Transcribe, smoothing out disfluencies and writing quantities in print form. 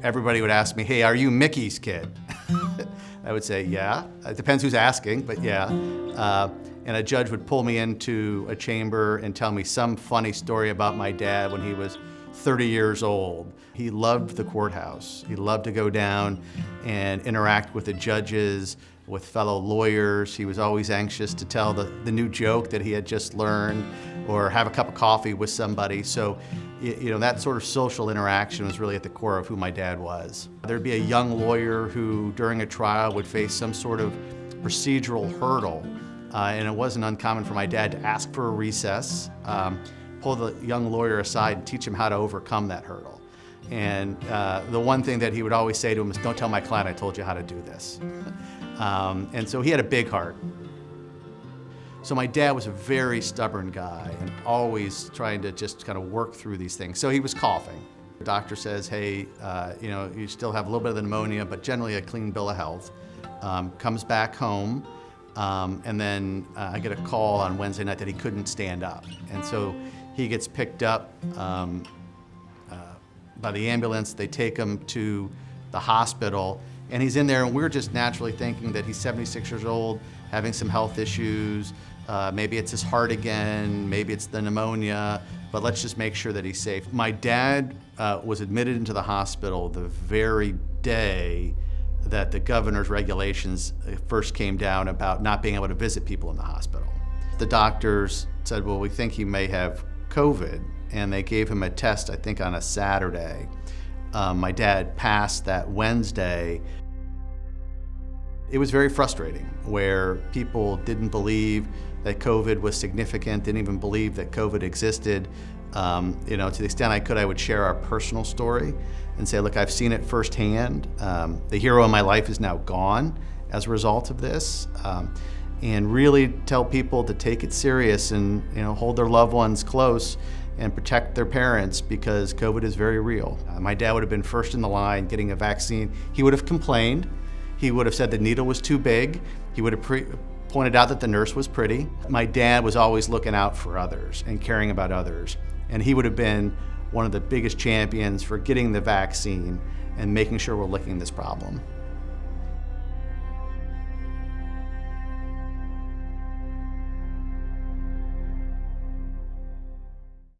everybody would ask me, hey, are you Mickey's kid? I would say, yeah. It depends who's asking, but yeah. And a judge would pull me into a chamber and tell me some funny story about my dad when he was 30 years old. He loved the courthouse. He loved to go down and interact with the judges, with fellow lawyers. He was always anxious to tell the new joke that he had just learned or have a cup of coffee with somebody. So, that sort of social interaction was really at the core of who my dad was. There'd be a young lawyer who, during a trial, would face some sort of procedural hurdle. And it wasn't uncommon for my dad to ask for a recess, pull the young lawyer aside and teach him how to overcome that hurdle. And the one thing that he would always say to him is, don't tell my client I told you how to do this. And so he had a big heart. So my dad was a very stubborn guy and always trying to just kind of work through these things. So he was coughing. The doctor says, hey, you still have a little bit of the pneumonia, but generally a clean bill of health. Comes back home, and then I get a call on Wednesday night that he couldn't stand up. And so he gets picked up by the ambulance. They take him to the hospital, and he's in there, and we're just naturally thinking that he's 76 years old, having some health issues. Maybe it's his heart again, maybe it's the pneumonia, but let's just make sure that he's safe. My dad was admitted into the hospital the very day that the governor's regulations first came down about not being able to visit people in the hospital. The doctors said, well, we think he may have COVID, and they gave him a test, I think, on a Saturday. My dad passed that Wednesday. It was very frustrating, where people didn't believe that COVID was significant, didn't even believe that COVID existed. To the extent I could, I would share our personal story and say, look, I've seen it firsthand. The hero of my life is now gone as a result of this. And really tell people to take it serious and hold their loved ones close and protect their parents, because COVID is very real. My dad would have been first in the line getting a vaccine. He would have complained. He would have said the needle was too big. He would have pointed out that the nurse was pretty. My dad was always looking out for others and caring about others. And he would have been one of the biggest champions for getting the vaccine and making sure we're licking this problem.